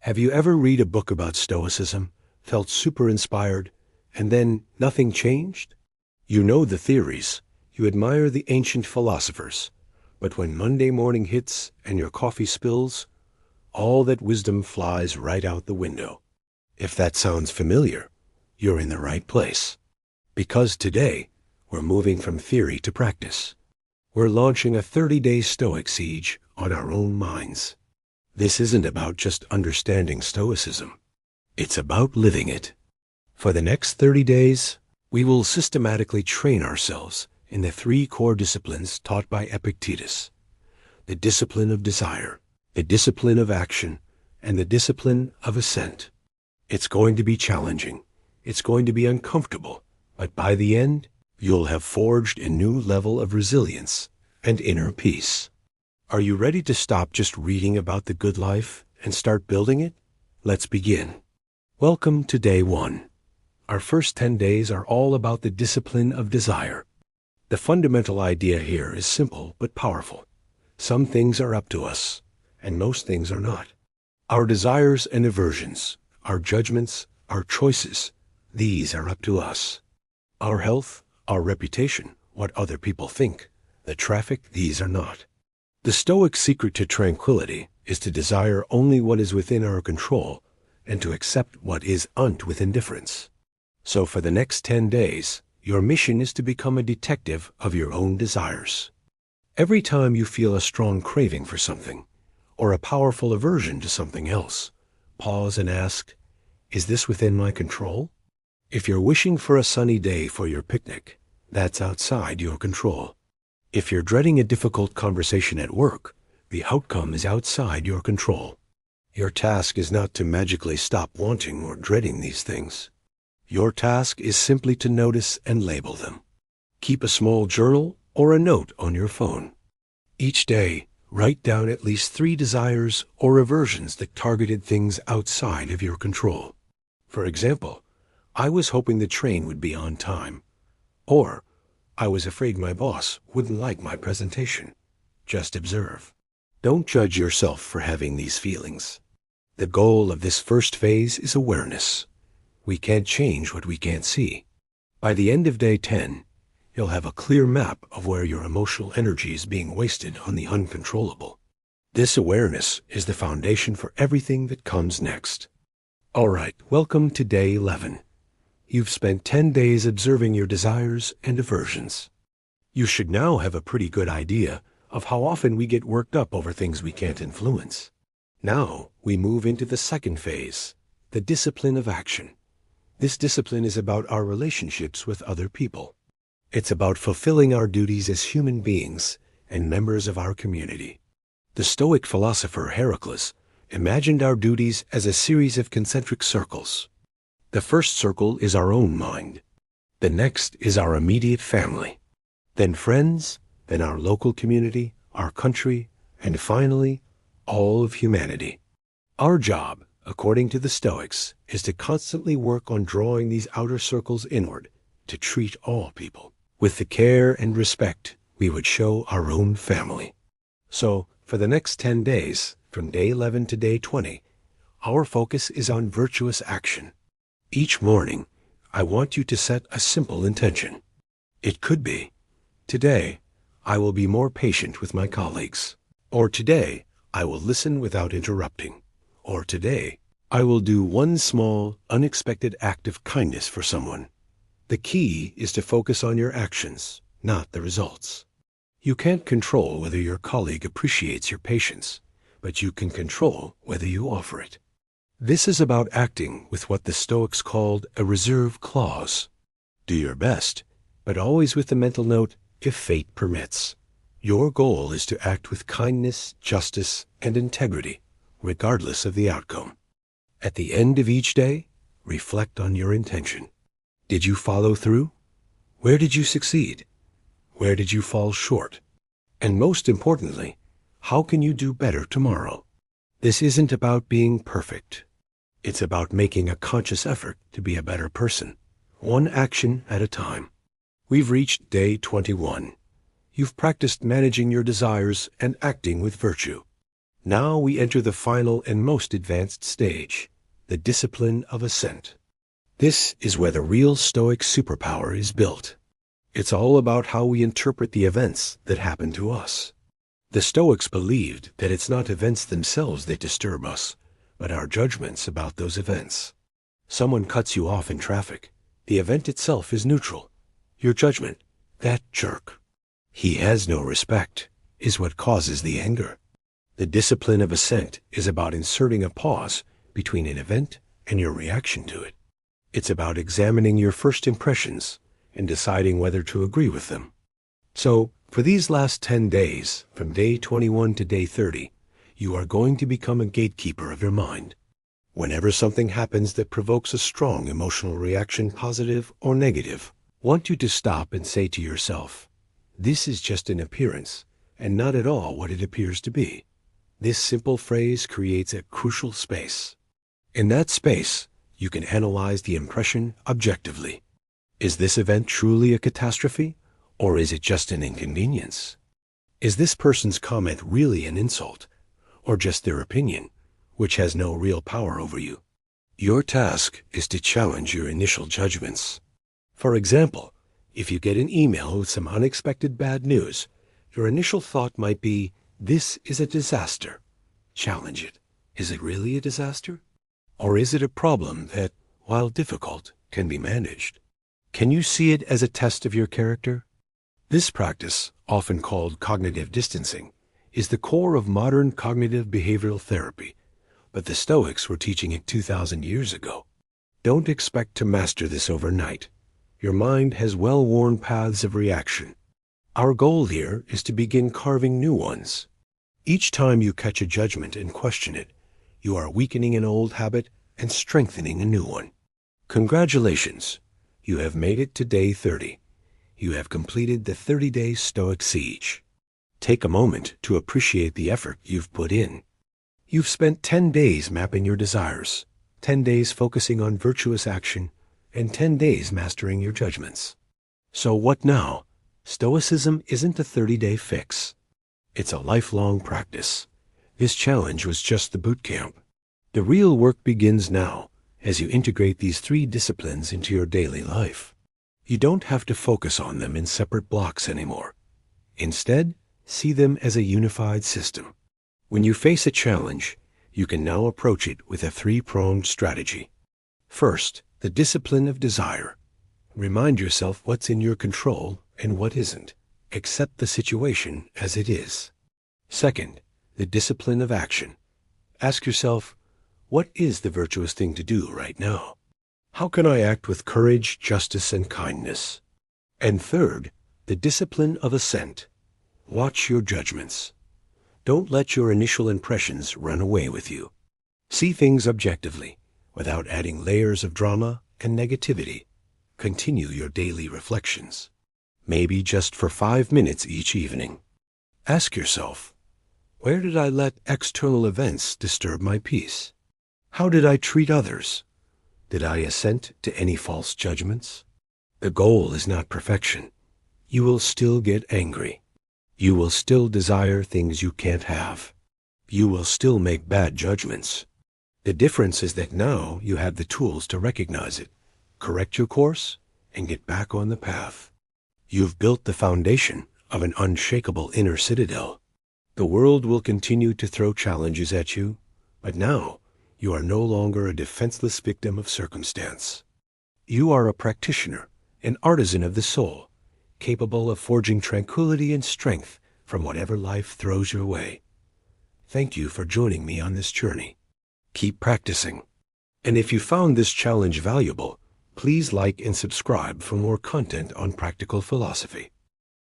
Have you ever read a book about Stoicism, felt super inspired, and then nothing changed? You know the theories, you admire the ancient philosophers, but when Monday morning hits and your coffee spills, all that wisdom flies right out the window. If that sounds familiar, you're in the right place. Because today, we're moving from theory to practice. We're launching a 30-day Stoic siege on our own minds. This isn't about just understanding Stoicism. It's about living it. For the next 30 days, we will systematically train ourselves in the 3 core disciplines taught by Epictetus: the discipline of desire, the discipline of action, and the discipline of assent. It's going to be challenging. It's going to be uncomfortable. But by the end, you'll have forged a new level of resilience and inner peace. Are you ready to stop just reading about the good life and start building it? Let's begin. Welcome to day 1. Our first 10 days are all about the discipline of desire. The fundamental idea here is simple but powerful. Some things are up to us, and most things are not. Our desires and aversions, our judgments, our choices, these are up to us. Our health, our reputation, what other people think, the traffic, these are not. The Stoic secret to tranquility is to desire only what is within our control and to accept what isn't with indifference. So for the next 10 days, your mission is to become a detective of your own desires. Every time you feel a strong craving for something, or a powerful aversion to something else, pause and ask, is this within my control? If you're wishing for a sunny day for your picnic, that's outside your control. If you're dreading a difficult conversation at work, the outcome is outside your control. Your task is not to magically stop wanting or dreading these things. Your task is simply to notice and label them. Keep a small journal or a note on your phone. Each day, write down at least 3 desires or aversions that targeted things outside of your control. For example, I was hoping the train would be on time. Or, I was afraid my boss wouldn't like my presentation. Just observe. Don't judge yourself for having these feelings. The goal of this first phase is awareness. We can't change what we can't see. By the end of day 10, you'll have a clear map of where your emotional energy is being wasted on the uncontrollable. This awareness is the foundation for everything that comes next. All right, welcome to day 11. You've spent 10 days observing your desires and aversions. You should now have a pretty good idea of how often we get worked up over things we can't influence. Now we move into the second phase, the discipline of action. This discipline is about our relationships with other people. It's about fulfilling our duties as human beings and members of our community. The Stoic philosopher Heracles imagined our duties as a series of concentric circles. The first circle is our own mind. The next is our immediate family. Then friends, then our local community, our country, and finally, all of humanity. Our job, according to the Stoics, is to constantly work on drawing these outer circles inward, to treat all people with the care and respect we would show our own family. So, for the next 10 days, from day 11 to day 20, our focus is on virtuous action. Each morning, I want you to set a simple intention. It could be, today, I will be more patient with my colleagues. Or today, I will listen without interrupting. Or today, I will do one small, unexpected act of kindness for someone. The key is to focus on your actions, not the results. You can't control whether your colleague appreciates your patience, but you can control whether you offer it. This is about acting with what the Stoics called a reserve clause. Do your best, but always with the mental note, if fate permits. Your goal is to act with kindness, justice, and integrity, regardless of the outcome. At the end of each day, reflect on your intention. Did you follow through? Where did you succeed? Where did you fall short? And most importantly, how can you do better tomorrow? This isn't about being perfect. It's about making a conscious effort to be a better person, one action at a time. We've reached day 21. You've practiced managing your desires and acting with virtue. Now we enter the final and most advanced stage, the discipline of assent. This is where the real Stoic superpower is built. It's all about how we interpret the events that happen to us. The Stoics believed that it's not events themselves that disturb us, but our judgments about those events. Someone cuts you off in traffic. The event itself is neutral. Your judgment, that jerk, he has no respect, is what causes the anger. The discipline of assent is about inserting a pause between an event and your reaction to it. It's about examining your first impressions and deciding whether to agree with them. So, for these last 10 days, from day 21 to day 30, you are going to become a gatekeeper of your mind. Whenever something happens that provokes a strong emotional reaction, positive or negative, I want you to stop and say to yourself, this is just an appearance and not at all what it appears to be. This simple phrase creates a crucial space. In that space, you can analyze the impression objectively. Is this event truly a catastrophe, or is it just an inconvenience? Is this person's comment really an insult, or just their opinion, which has no real power over you? Your task is to challenge your initial judgments. For example, if you get an email with some unexpected bad news, your initial thought might be, this is a disaster. Challenge it. Is it really a disaster? Or is it a problem that, while difficult, can be managed? Can you see it as a test of your character? This practice, often called cognitive distancing, is the core of modern cognitive behavioral therapy, but the Stoics were teaching it 2,000 years ago. Don't expect to master this overnight. Your mind has well-worn paths of reaction. Our goal here is to begin carving new ones. Each time you catch a judgment and question it, you are weakening an old habit and strengthening a new one. Congratulations, you have made it to day 30. You have completed the 30-day Stoic siege. Take a moment to appreciate the effort you've put in. You've spent 10 days mapping your desires, 10 days focusing on virtuous action, and 10 days mastering your judgments. So what now? Stoicism isn't a 30-day fix. It's a lifelong practice. This challenge was just the boot camp. The real work begins now as you integrate these 3 disciplines into your daily life. You don't have to focus on them in separate blocks anymore. Instead, see them as a unified system. When you face a challenge, you can now approach it with a 3-pronged strategy. First, the discipline of desire. Remind yourself what's in your control and what isn't. Accept the situation as it is. Second, the discipline of action. Ask yourself, what is the virtuous thing to do right now? How can I act with courage, justice, and kindness? And third, the discipline of assent. Watch your judgments. Don't let your initial impressions run away with you. See things objectively, without adding layers of drama and negativity. Continue your daily reflections, maybe just for 5 minutes each evening. Ask yourself, where did I let external events disturb my peace? How did I treat others? Did I assent to any false judgments? The goal is not perfection. You will still get angry. You will still desire things you can't have. You will still make bad judgments. The difference is that now you have the tools to recognize it, correct your course, and get back on the path. You've built the foundation of an unshakable inner citadel. The world will continue to throw challenges at you, but now you are no longer a defenseless victim of circumstance. You are a practitioner, an artisan of the soul, capable of forging tranquility and strength from whatever life throws your way. Thank you for joining me on this journey. Keep practicing. And if you found this challenge valuable, please like and subscribe for more content on practical philosophy.